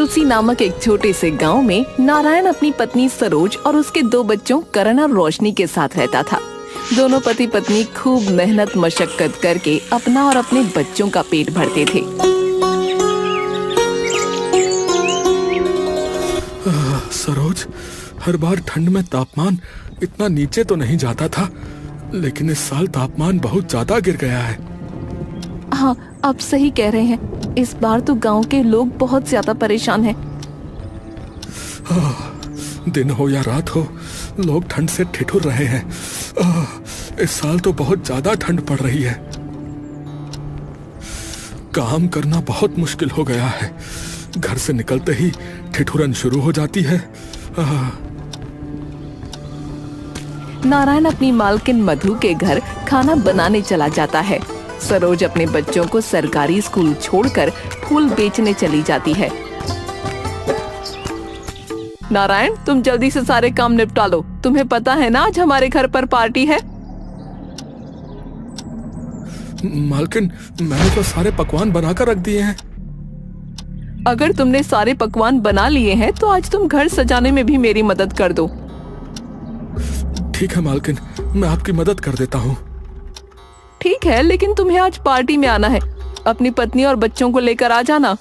तुलसी नामक एक छोटे से गांव में नारायण अपनी पत्नी सरोज और उसके 2 बच्चों करण और रोशनी के साथ रहता था। दोनों पति पत्नी खूब मेहनत मशक्कत करके अपना और अपने बच्चों का पेट भरते थे। सरोज, हर बार ठंड में तापमान इतना नीचे तो नहीं जाता था, लेकिन इस साल तापमान बहुत ज्यादा गिर गया है। हाँ, आप सही कह रहे हैं। इस बार तो गांव के लोग बहुत ज्यादा परेशान हैं। दिन हो या रात हो, लोग ठंड से ठिठुर रहे हैं। इस साल तो बहुत ज्यादा ठंड पड़ रही है। काम करना बहुत मुश्किल हो गया है। घर से निकलते ही ठिठुरन शुरू हो जाती है। नारायण अपनी मालकिन मधु के घर खाना बनाने चला जाता है। सरोज अपने बच्चों को सरकारी स्कूल छोड़कर फूल बेचने चली जाती है। नारायण, तुम जल्दी से सारे काम निपटा लो। तुम्हें पता है ना आज हमारे घर पर पार्टी है। मालकिन, मैंने तो सारे पकवान बनाकर रख दिए हैं। अगर तुमने सारे पकवान बना लिए हैं तो आज तुम घर सजाने में भी मेरी मदद कर दो। ठीक है मालकिन, मैं आपकी मदद कर देता हूँ। ठीक है, लेकिन तुम्हें आज पार्टी में आना है। अपनी पत्नी और बच्चों को लेकर आ जाना।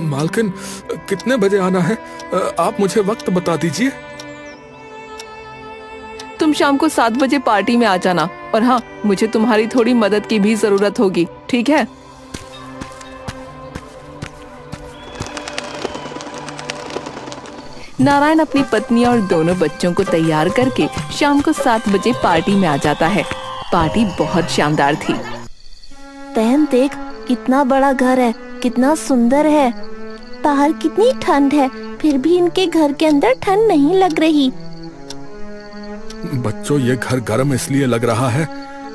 मालकिन, कितने बजे आना है? आप मुझे वक्त बता दीजिए। तुम शाम को 7 बजे पार्टी में आ जाना। और हाँ, मुझे तुम्हारी थोड़ी मदद की भी जरूरत होगी, ठीक है? नारायण अपनी पत्नी और दोनों बच्चों को तैयार करके शाम को 7 बजे पार्टी में आ जाता है। पार्टी बहुत शानदार थी। बहन देख, कितना बड़ा घर है, कितना सुंदर है। बाहर कितनी ठंड है, फिर भी इनके घर के अंदर ठंड नहीं लग रही। बच्चों, ये घर गर्म इसलिए लग रहा है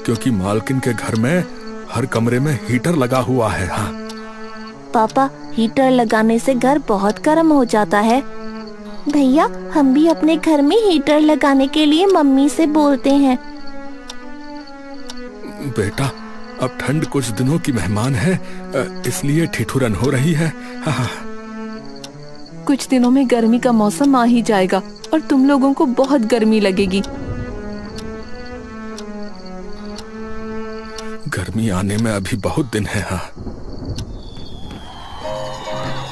क्योंकि मालकिन के घर में हर कमरे में हीटर लगा हुआ है। हाँ पापा, हीटर लगाने से घर बहुत गर्म हो जाता है। भैया, हम भी अपने घर में हीटर लगाने के लिए मम्मी से बोलते हैं। बेटा, अब ठंड कुछ दिनों की मेहमान है, इसलिए ठिठुरन हो रही है। हाँ। कुछ दिनों में गर्मी का मौसम आ ही जाएगा और तुम लोगों को बहुत गर्मी लगेगी। गर्मी आने में अभी बहुत दिन है। हाँ।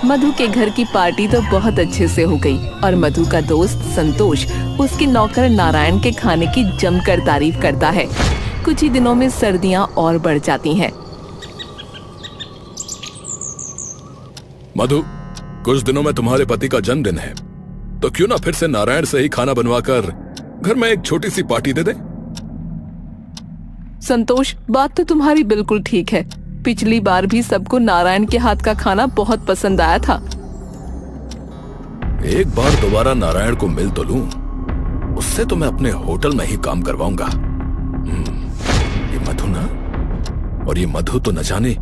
मधु के घर की पार्टी तो बहुत अच्छे से हो गई और मधु का दोस्त संतोष उसके नौकर नारायण के खाने की जमकर तारीफ करता है। कुछ ही दिनों में सर्दियां और बढ़ जाती हैं। मधु, कुछ दिनों में तुम्हारे पति का जन्मदिन है, तो क्यों ना फिर से नारायण से ही खाना बनवाकर घर में एक छोटी सी पार्टी दे दे। संतोष, बात तो तुम्हारी बिल्कुल ठीक है। पिछली बार भी सबको नारायण के हाथ का खाना बहुत पसंद आया था। एक बार दोबारा नारायण को मिल तो लूं, उससे तो मैं अपने होटल में ही काम करवाऊंगा। ये मधु ना, और ये मधु तो न जाने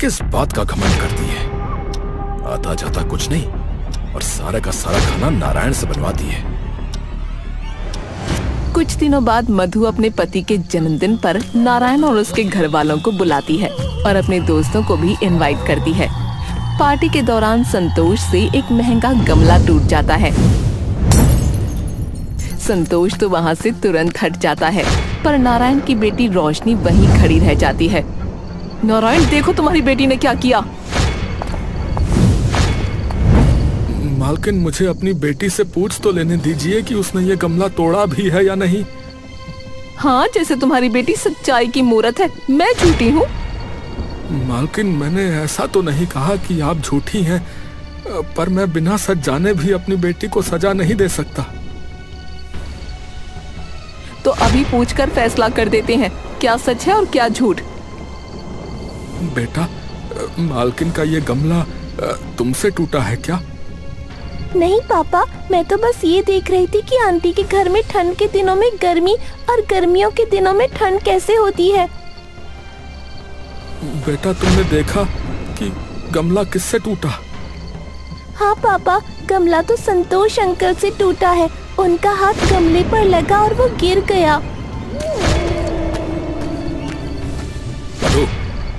किस बात का घमंड करती है। आता जाता कुछ नहीं और सारा का सारा खाना नारायण से बनवाती है। कुछ दिनों बाद मधु अपने पति के जन्मदिन पर नारायण और उसके घर वालों को बुलाती है और अपने दोस्तों को भी इनवाइट करती है। पार्टी के दौरान संतोष से एक महंगा गमला टूट जाता है। संतोष तो वहाँ से तुरंत हट जाता है, पर नारायण की बेटी रोशनी वहीं खड़ी रह जाती है। नारायण, देखो तुम्हारी बेटी ने क्या किया। मालकिन, मुझे अपनी बेटी से पूछ तो लेने दीजिए कि उसने ये गमला तोड़ा भी है या नहीं। हाँ, जैसे तुम्हारी बेटी सच्चाई की मूरत है, मैं झूठी हूँ। मालकिन, मैंने ऐसा तो नहीं कहा कि आप झूठी हैं, पर मैं बिना सच जाने भी अपनी बेटी को सजा नहीं दे सकता। तो अभी पूछकर फैसला कर देते हैं, क्या सच है और क्या झूठ। बेटा, मालकिन का ये गमला तुमसे टूटा है क्या? नहीं पापा, मैं तो बस ये देख रही थी कि आंटी के घर में ठंड के दिनों में गर्मी और गर्मियों के दिनों में ठंड कैसे होती है। बेटा, तुमने देखा कि गमला किससे टूटा? हाँ पापा, गमला तो संतोष अंकल से टूटा है। उनका हाथ गमले पर लगा और वो गिर गया। मधु,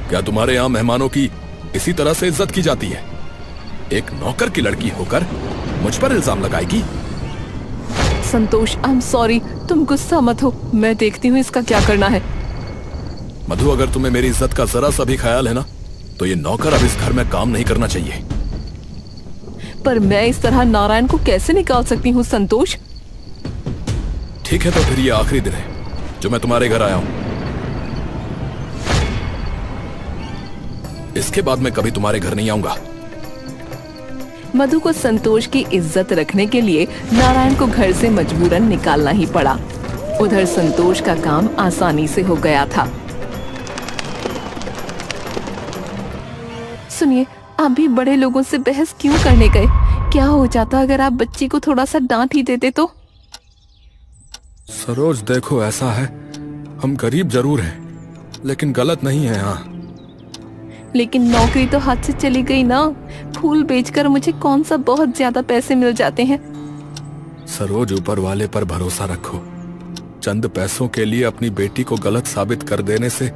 क्या तुम्हारे यहाँ मेहमानों की इसी तरह से इज्जत की जाती है? एक नौकर की लड़की होकर मुझ पर इल्जाम लगाएगी? संतोष, आई एम सॉरी, तुम गुस्सा मत हो, मैं देखती हूँ इसका क्या करना है। मधु, अगर तुम्हें मेरी इज्जत का जरा सा भी ख्याल है ना, तो ये नौकर अब इस घर में काम नहीं करना चाहिए। पर मैं इस तरह नारायण को कैसे निकाल सकती हूँ संतोष? ठीक है, तो फिर ये आखिरी दिन है जो मैं तुम्हारे घर आया हूं। इसके बाद मैं कभी तुम्हारे घर नहीं आऊंगा। मधु को संतोष की इज्जत रखने के लिए नारायण को घर से मजबूरन निकालना ही पड़ा। उधर संतोष का काम आसानी से हो गया था। सुनिए, आप भी बड़े लोगों से बहस क्यों करने गए? क्या हो जाता अगर आप बच्ची को थोड़ा सा डांट ही देते तो? सरोज, देखो ऐसा है, हम गरीब जरूर हैं, लेकिन गलत नहीं है। हाँ, लेकिन नौकरी तो हाथ से चली गई ना। फूल बेचकर मुझे कौन सा बहुत ज्यादा पैसे मिल जाते हैं। सरोज, ऊपर वाले पर भरोसा रखो। चंद पैसों के लिए अपनी बेटी को गलत साबित कर देने से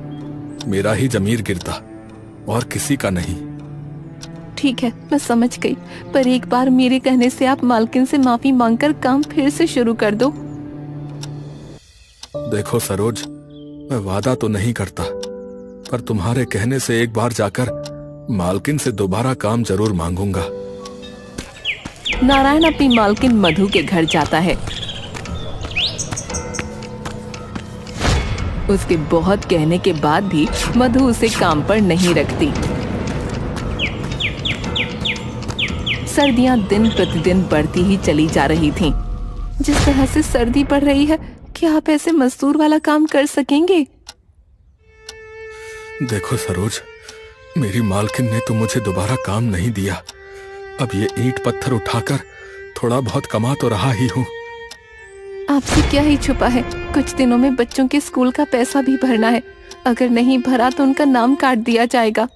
मेरा ही जमीर गिरता और किसी का नहीं। ठीक है, मैं समझ गई, पर एक बार मेरे कहने से आप मालकिन से माफी मांगकर काम फिर से शुरू कर दो। देखो सरोज, मैं वादा तो नहीं करता, पर तुम्हारे कहने से एक बार जाकर मालकिन से दोबारा काम जरूर मांगूंगा। नारायण अपनी मालकिन मधु के घर जाता है। उसके बहुत कहने के बाद भी मधु उसे काम पर नहीं रखती। सर्दियां दिन प्रतिदिन बढ़ती ही चली जा रही थीं। जिस तरह से सर्दी बढ़ रही है, क्या आप ऐसे मजदूर वाला काम कर सकेंगे? देखो सरोज, मेरी मालकिन ने तो मुझे दोबारा काम नहीं दिया। अब ये ईंट पत्थर उठाकर थोड़ा बहुत कमा तो रहा ही हूँ। आपसे क्या ही छुपा है, कुछ दिनों में बच्चों के स्कूल का पैसा भी भरना है। अगर नहीं भरा तो उनका नाम काट दिया जाएगा।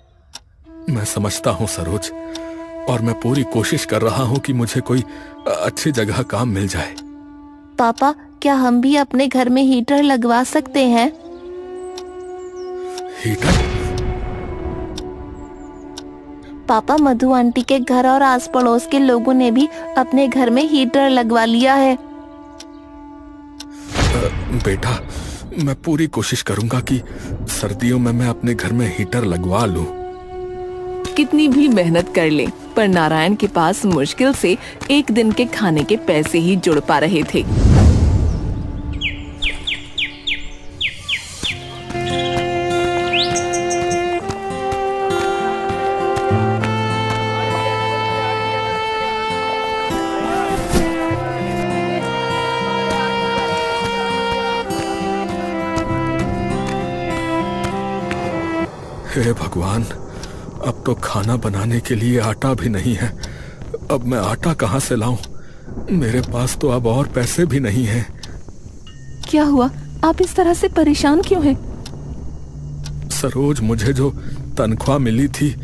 मैं समझता हूँ सरोज, और मैं पूरी कोशिश कर रहा हूँ कि मुझे कोई अच्छी जगह काम मिल जाए। पापा, क्या हम भी अपने घर में हीटर लगवा सकते हैं? हीटर? पापा, मधु आंटी के घर और आस पड़ोस के लोगों ने भी अपने घर में हीटर लगवा लिया है। बेटा, मैं पूरी कोशिश करूंगा कि सर्दियों में मैं अपने घर में हीटर लगवा लूं। कितनी भी मेहनत कर ले, पर नारायण के पास मुश्किल से एक दिन के खाने के पैसे ही जुड़ पा रहे थे। हे भगवान, अब तो खाना बनाने के लिए आटा भी नहीं है। अब मैं आटा कहाँ से लाऊं? मेरे पास तो अब और पैसे भी नहीं हैं। क्या हुआ? आप इस तरह से परेशान क्यों हैं? सरोज, मुझे जो तनख्वाह मिली थी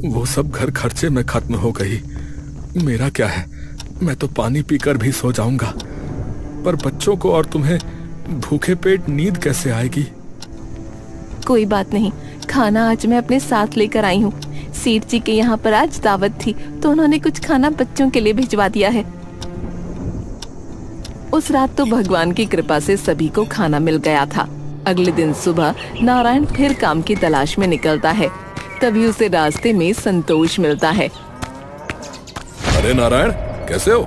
वो सब घर खर्चे में खत्म हो गई। मेरा क्या है, मैं तो पानी पीकर भी सो जाऊंगा, पर बच्चों को और तुम्हें भूखे पेट नींद कैसे आएगी? कोई बात नहीं, खाना आज मैं अपने साथ लेकर आई हूँ। सेठ जी के यहाँ पर आज दावत थी, तो उन्होंने कुछ खाना बच्चों के लिए भिजवा दिया है। उस रात तो भगवान की कृपा से सभी को खाना मिल गया था। अगले दिन सुबह नारायण फिर काम की तलाश में निकलता है। तभी उसे रास्ते में संतोष मिलता है। अरे नारायण, कैसे हो?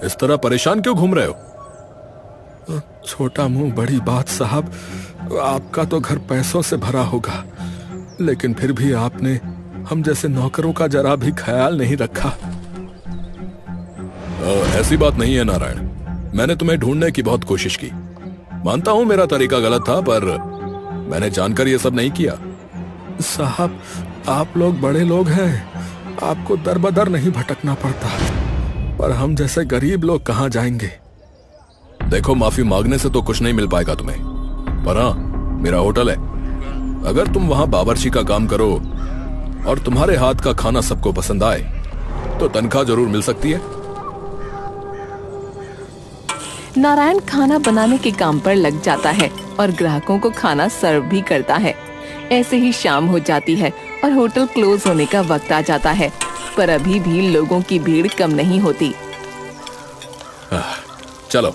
इस तरह परेशान क्यों घूम रहे हो? छोटा मुंह बड़ी बात साहब, आपका तो घर पैसों से भरा होगा, लेकिन फिर भी आपने हम जैसे नौकरों का जरा भी ख्याल नहीं रखा। ऐसी बात नहीं है नारायण, मैंने तुम्हें ढूंढने की बहुत कोशिश की। मानता हूं मेरा तरीका गलत था, पर मैंने जानकर ये सब नहीं किया। साहब, आप लोग बड़े लोग हैं, आपको दर बदर नहीं भटकना पड़ता, पर हम जैसे गरीब लोग कहां जाएंगे? देखो, माफी मांगने से तो कुछ नहीं मिल पाएगा तुम्हें, पर हाँ, मेरा होटल है। अगर तुम वहां बावर्ची का काम करो और तुम्हारे हाथ का खाना सबको पसंद आए तो तनख्वाह जरूर मिल सकती है। नारायण खाना बनाने के काम पर लग जाता है और ग्राहकों को खाना सर्व भी करता है। ऐसे ही शाम हो जाती है और होटल क्लोज होने का वक्त आ जाता है। पर अभी भी लोगों की भीड़ कम नहीं होती। चलो,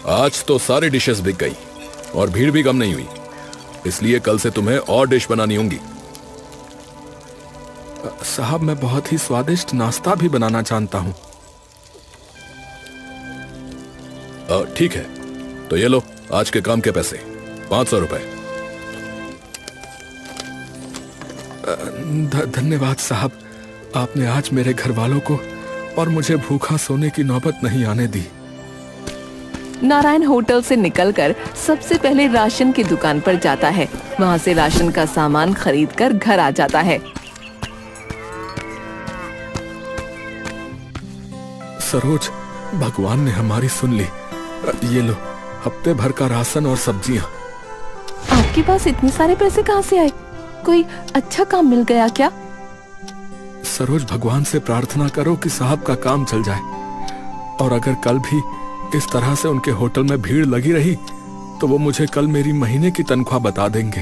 आज तो सारी डिशेस बिक गई और भीड़ भी कम नहीं हुई, इसलिए कल से तुम्हें और डिश बनानी होंगी। साहब, मैं बहुत ही स्वादिष्ट नाश्ता भी बनाना जानता हूँ। ठीक है, तो ये लो आज के काम के पैसे, 500 रुपए। धन्यवाद साहब, आपने आज मेरे घर वालों को और मुझे भूखा सोने की नौबत नहीं आने दी। नारायण होटल से निकलकर सबसे पहले राशन की दुकान पर जाता है। वहाँ से राशन का सामान खरीद कर घर आ जाता है। सरोज, भगवान ने हमारी सुन ली। ये लो, हफ्ते भर का राशन और सब्जियाँ। आपके पास इतने सारे पैसे कहाँ से आए? कोई अच्छा काम मिल गया क्या? सरोज, भगवान से प्रार्थना करो कि साहब का काम चल जाए, और अगर कल भी इस तरह से उनके होटल में भीड़ लगी रही तो वो मुझे कल मेरी महीने की तनख्वाह बता देंगे।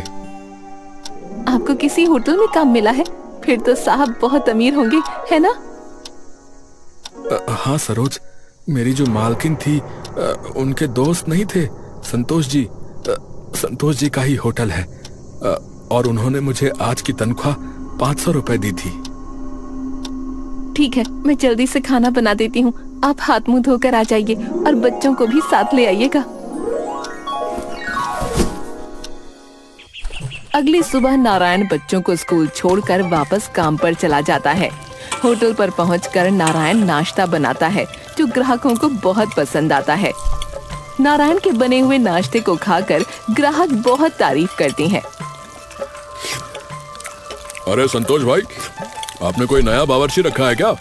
आपको किसी होटल में काम मिला है? फिर तो साहब बहुत अमीर होंगे, है ना? हाँ सरोज, मेरी जो मालकिन थी उनके दोस्त नहीं थे संतोष जी, संतोष जी का ही होटल है, और उन्होंने मुझे आज की तनख्वाह 500 रुपए दी थी। ठीक है, मैं जल्दी से खाना बना देती हूँ। आप हाथ मुंह धोकर आ जाइए और बच्चों को भी साथ ले आइएगा। अगली सुबह नारायण बच्चों को स्कूल छोड़कर वापस काम पर चला जाता है। होटल पर पहुंचकर नारायण नाश्ता बनाता है जो ग्राहकों को बहुत पसंद आता है। नारायण के बने हुए नाश्ते को खाकर ग्राहक बहुत तारीफ करते हैं। अरे संतोष भाई, आपने कोई नया बावर्ची रखा है क्या?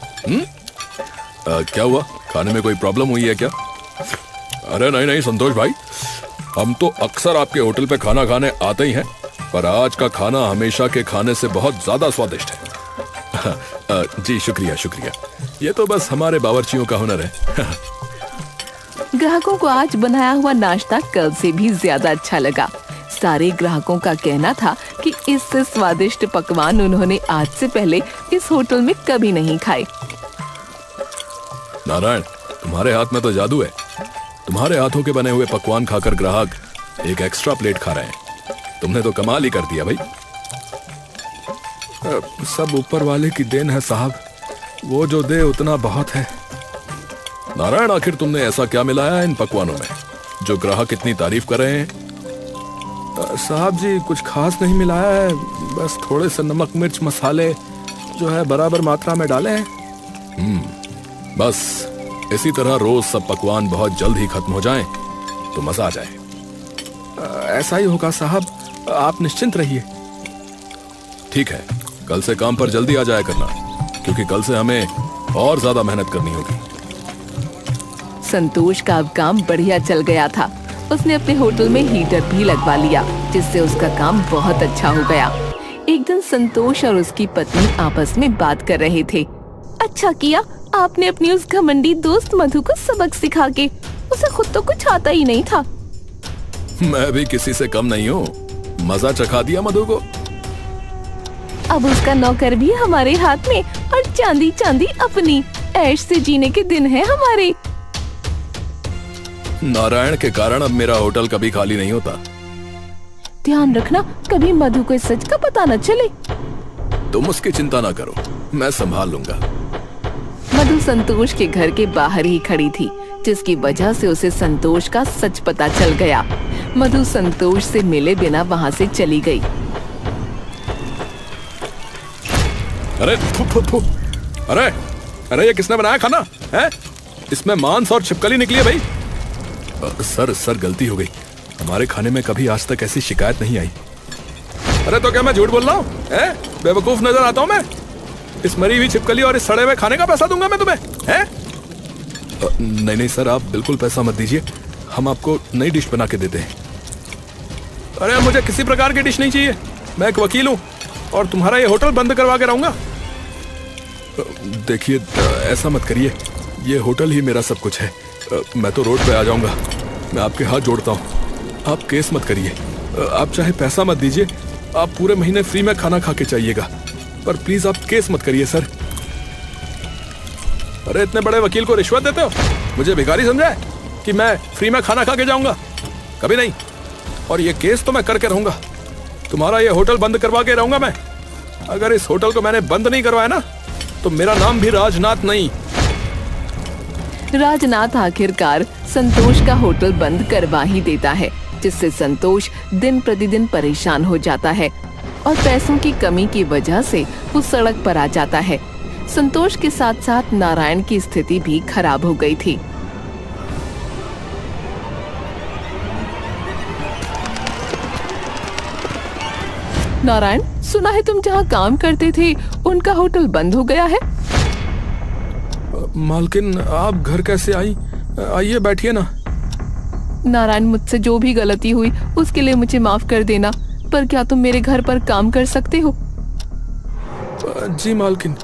क्या हुआ, खाने में कोई प्रॉब्लम हुई है क्या? अरे नहीं नहीं संतोष भाई, हम तो अक्सर आपके होटल पे खाना खाने आते ही हैं, पर आज का खाना हमेशा के खाने से बहुत ज्यादा स्वादिष्ट है। जी शुक्रिया शुक्रिया, ये तो बस हमारे बावर्चियों का हुनर है। ग्राहकों को आज बनाया हुआ नाश्ता कल से भी ज्यादा अच्छा लगा। सारे ग्राहकों का कहना था कि इससे स्वादिष्ट पकवान उन्होंने आज से पहले इस होटल में कभी नहीं खाए। नारायण, तुम्हारे हाथ में तो जादू है। तुम्हारे हाथों के बने हुए पकवान खाकर ग्राहक एक एक्स्ट्रा प्लेट खा रहे हैं। तुमने तो कमाल ही कर दिया भाई। सब ऊपर वाले की देन है साहब, वो जो दे उतना बहुत है। नारायण, आखिर तुमने ऐसा क्या मिलाया है इन पकवानों में जो ग्राहक इतनी तारीफ कर रहे हैं? साहब जी, कुछ खास नहीं मिलाया है, बस थोड़े से नमक मिर्च मसाले जो है बराबर मात्रा में डाले हैं। बस इसी तरह रोज सब पकवान बहुत जल्द ही खत्म हो जाएं तो मजा आ जाए। ऐसा ही होगा साहब, आप निश्चिंत रहिए। ठीक है, कल से काम पर जल्दी आ जाया करना, क्योंकि कल से हमें और ज्यादा मेहनत करनी होगी। संतोष का अब काम बढ़िया चल गया था। उसने अपने होटल में हीटर भी लगवा लिया, जिससे उसका काम बहुत अच्छा हो गया। एक दिन संतोष और उसकी पत्नी आपस में बात कर रहे थे। अच्छा किया आपने अपनी उस घमंडी दोस्त मधु को सबक सिखा के, उसे खुद तो कुछ आता ही नहीं था। मैं भी किसी से कम नहीं हूँ, मजा चखा दिया मधु को। अब उसका नौकर भी हमारे हाथ में और चांदी चांदी अपनी। ऐश से जीने के दिन है हमारे। नारायण के कारण अब मेरा होटल कभी खाली नहीं होता। ध्यान रखना कभी मधु को इस सच का पता न चले। तुम उसकी चिंता ना करो, मैं संभाल लूंगा। मधु संतोष के घर के बाहर ही खड़ी थी, जिसकी वजह से उसे संतोष का सच पता चल गया। मधु संतोष से मिले बिना वहाँ से चली गई। अरे थू थू थू, अरे अरे ये किसने बनाया खाना है? इसमें मांस और छिपकली निकली है भाई। सर गलती हो गई, हमारे खाने में कभी आज तक ऐसी शिकायत नहीं आई। अरे तो क्या मैं झूठ बोल रहा हूँ? बेवकूफ नजर आता हूँ मैं? इस मरी हुई छिपकली और इस सड़े हुए खाने का पैसा दूंगा मैं तुम्हें, हैं? नहीं नहीं सर, आप बिल्कुल पैसा मत दीजिए, हम आपको नई डिश बना के देते हैं। अरे मुझे किसी प्रकार की डिश नहीं चाहिए, मैं एक वकील हूँ और तुम्हारा ये होटल बंद करवा के रहूंगा। देखिए ऐसा मत करिए, ये होटल ही मेरा सब कुछ है। मैं तो रोड पे आ जाऊंगा, मैं आपके हाथ जोड़ता हूँ, आप केस मत करिए। आप चाहे पैसा मत दीजिए, आप पूरे महीने फ्री में खाना खा के चाहिएगा, पर प्लीज आप केस मत करिए सर। अरे इतने बड़े वकील को रिश्वत देते हो? मुझे भिखारी समझा है कि मैं फ्री में खाना खा के जाऊंगा? कभी नहीं। और ये केस तो मैं करके रहूंगा। तुम्हारा ये होटल बंद करवा के रहूंगा मैं। अगर इस होटल को मैंने बंद नहीं करवाया ना, तो मेरा नाम भी राजनाथ नहीं। राजनाथ आखिरकार संतोष का होटल बंद करवा ही देता है, जिससे संतोष दिन प्रतिदिन परेशान हो जाता है और पैसों की कमी की वजह से वो सड़क पर आ जाता है। संतोष के साथ साथ नारायण की स्थिति भी खराब हो गई थी। नारायण, सुना है तुम जहाँ काम करते थे उनका होटल बंद हो गया है? मालकिन, आप घर कैसे आई? आइए बैठिए ना। नारायण, मुझसे जो भी गलती हुई उसके लिए मुझे माफ कर देना, पर क्या तुम मेरे घर पर काम कर सकते हो? जी मालकिन,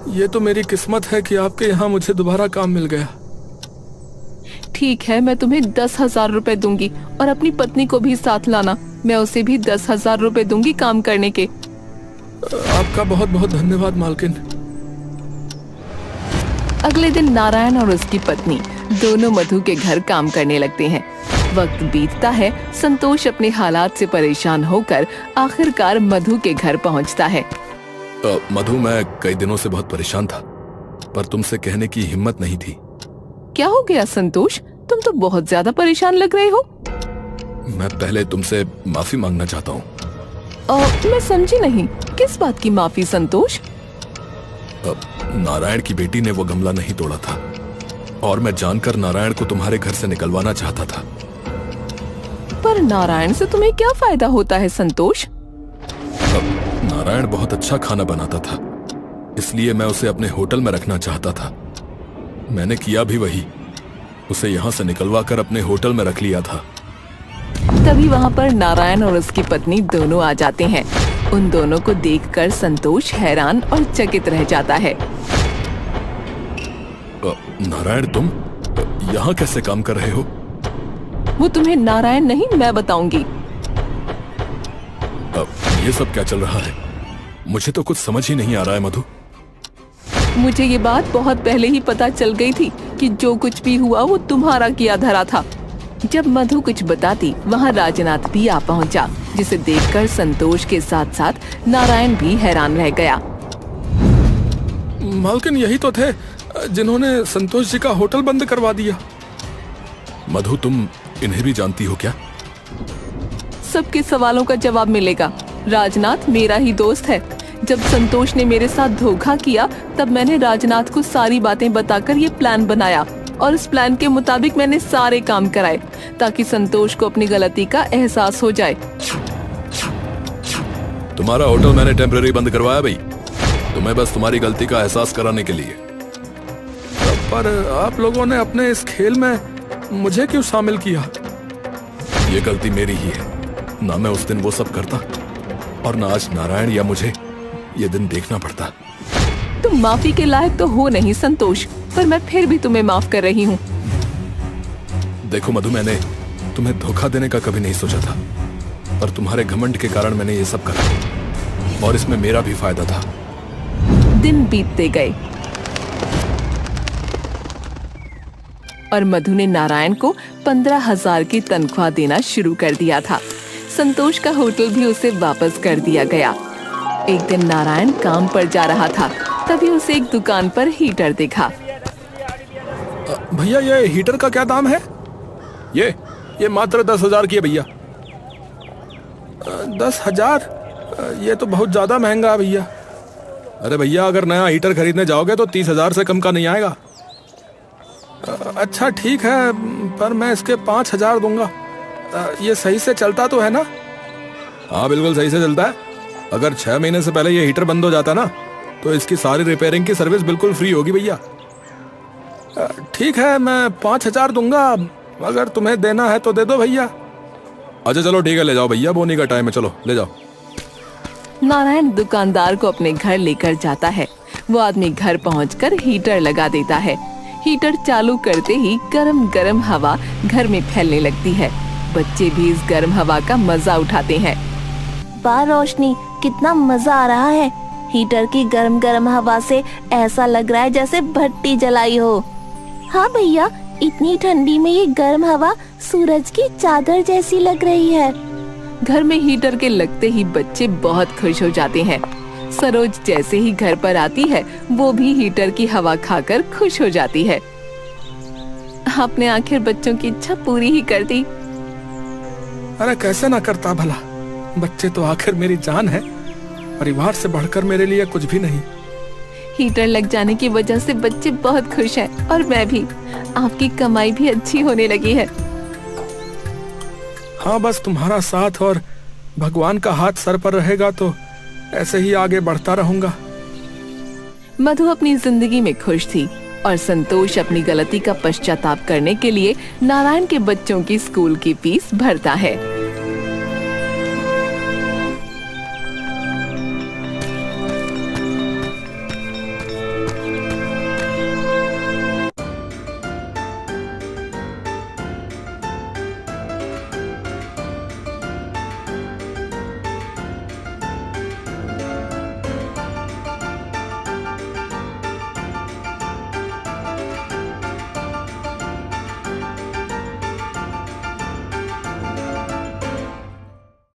ये तो मेरी किस्मत है कि आपके यहाँ मुझे दोबारा काम मिल गया। ठीक है, मैं तुम्हें 10,000 रुपए दूंगी और अपनी पत्नी को भी साथ लाना। मैं उसे भी 10,000 रुपए दूंगी काम करने के। आपका बहुत बहुत धन्यवाद मालकिन। अगले दिन नारायण और उसकी पत्नी दोनों मधु के घर काम करने लगते हैं। वक्त बीतता है, संतोष अपने हालात से परेशान होकर आखिरकार मधु के घर पहुंचता है। मधु, मैं कई दिनों से बहुत परेशान था, पर तुमसे कहने की हिम्मत नहीं थी। क्या हो गया संतोष? तुम तो बहुत ज्यादा परेशान लग रहे हो। मैं पहले तुमसे माफी मांगना चाहता हूँ। मैं समझी नहीं, किस बात की माफी संतोष? नारायण की बेटी ने वो गमला नहीं तोड़ा था और मैं जानकर नारायण को तुम्हारे घर से निकलवाना चाहता था। पर नारायण से तुम्हें क्या फायदा होता है संतोष? नारायण बहुत अच्छा खाना बनाता था, इसलिए मैं उसे अपने होटल में रखना चाहता था। मैंने किया भी वही, उसे यहाँ से निकलवा कर अपने होटल में रख लिया था। तभी वहाँ पर नारायण और उसकी पत्नी दोनों आ जाते हैं। उन दोनों को देखकर संतोष हैरान और चकित रह जाता है। नारायण, तुम यहाँ कैसे काम कर रहे हो? वो तुम्हें नारायण नहीं, मैं बताऊंगी। ये सब क्या चल रहा है? मुझे तो कुछ समझ ही नहीं आ रहा है मधु। मुझे ये बात बहुत पहले ही पता चल गई थी कि जो कुछ भी हुआ वो तुम्हारा किया धरा था। जब मधु कुछ बताती, वहाँ राजनाथ भी आ पहुँचा, जिसे देखकर संतोष के साथ साथ नारायण भी हैरान रह गया। मालकिन, यही तो थे जिन्होंने संतोष जी का होटल बंद करवा दिया। मधु, तुम इन्हें भी जानती हो क्या? सबके सवालों का जवाब मिलेगा। राजनाथ मेरा ही दोस्त है। जब संतोष ने मेरे साथ धोखा किया, तब मैंने राजनाथ को सारी बातें बताकर ये प्लान बनाया और इस प्लान के मुताबिक मैंने सारे काम कराए ताकि संतोष को अपनी गलती का एहसास हो जाए। तुम्हारा होटल मैंने टेम्पररी बंद करवाया भाई, तुम्हें बस तुम्हारी गलती का एहसास कराने के लिए। पर आप लोगों ने अपने इस खेल में मुझे क्यों शामिल किया? ये गलती मेरी ही है। ना मैं उस दिन वो सब करता और ना आज नारायण या मुझे ये दिन देखना पड़ता। तुम माफी के लायक तो हो नहीं संतोष, पर मैं फिर भी तुम्हें माफ कर रही हूँ। देखो मधु, मैंने तुम्हें धोखा देने का कभी नहीं सोचा था, पर तुम्हारे घमंड के कारण मैंने ये सब करा और इसमें मेरा भी फायदा था। दिन बीतते गए और मधु ने नारायण को 15,000 की तनख्वाह देना शुरू कर दिया था। संतोष का होटल भी उसे वापस कर दिया गया। एक दिन नारायण काम पर जा रहा था, तभी उसे एक दुकान पर हीटर दिखा। भैया, ये हीटर का क्या दाम है? ये मात्र 10,000 की है भैया। 10,000? ये तो बहुत ज्यादा महंगा है भैया। अरे भैया, अगर नया हीटर खरीदने जाओगे तो 30,000 से कम का नहीं आएगा। अच्छा ठीक है, पर मैं इसके 5,000 दूंगा। ये सही से चलता तो है ना? हाँ, बिल्कुल सही से चलता है। अगर 6 महीने से पहले ये हीटर बंद हो जाता ना, तो इसकी सारी रिपेयरिंग की सर्विस बिल्कुल फ्री होगी भैया। ठीक है, मैं 5,000 दूंगा। अगर तुम्हें देना है तो दे दो भैया। अच्छा चलो ठीक है, ले जाओ भैया, बोनी का टाइम है, चलो ले जाओ। नारायण दुकानदार को अपने घर लेकर जाता है। वो आदमी घर पहुंचकर हीटर लगा देता है। हीटर चालू करते ही गरम गरम हवा घर में फैलने लगती है। बच्चे भी इस गर्म हवा का मजा उठाते हैं। वाह रोशनी, कितना मजा आ रहा है। हीटर की गरम गरम हवा से ऐसा लग रहा है जैसे भट्टी जलाई हो। हाँ भैया, इतनी ठंडी में ये गर्म हवा सूरज की चादर जैसी लग रही है। घर में हीटर के लगते ही बच्चे बहुत खुश हो जाते हैं। सरोज जैसे ही घर पर आती है वो भी हीटर की हवा खाकर खुश हो जाती है। आपने आखिर बच्चों की इच्छा पूरी ही कर दी। अरे कैसे ना करता भला, बच्चे तो आखिर मेरी जान है, परिवार से बढ़कर मेरे लिए कुछ भी नहीं। हीटर लग जाने की वजह से बच्चे बहुत खुश हैं और मैं भी। आपकी कमाई भी अच्छी होने लगी है। हाँ, बस तुम्हारा साथ और भगवान का हाथ सर पर रहेगा तो ऐसे ही आगे बढ़ता रहूंगा। मधु अपनी जिंदगी में खुश थी और संतोष अपनी गलती का पश्चाताप करने के लिए नारायण के बच्चों की स्कूल की फीस भरता है।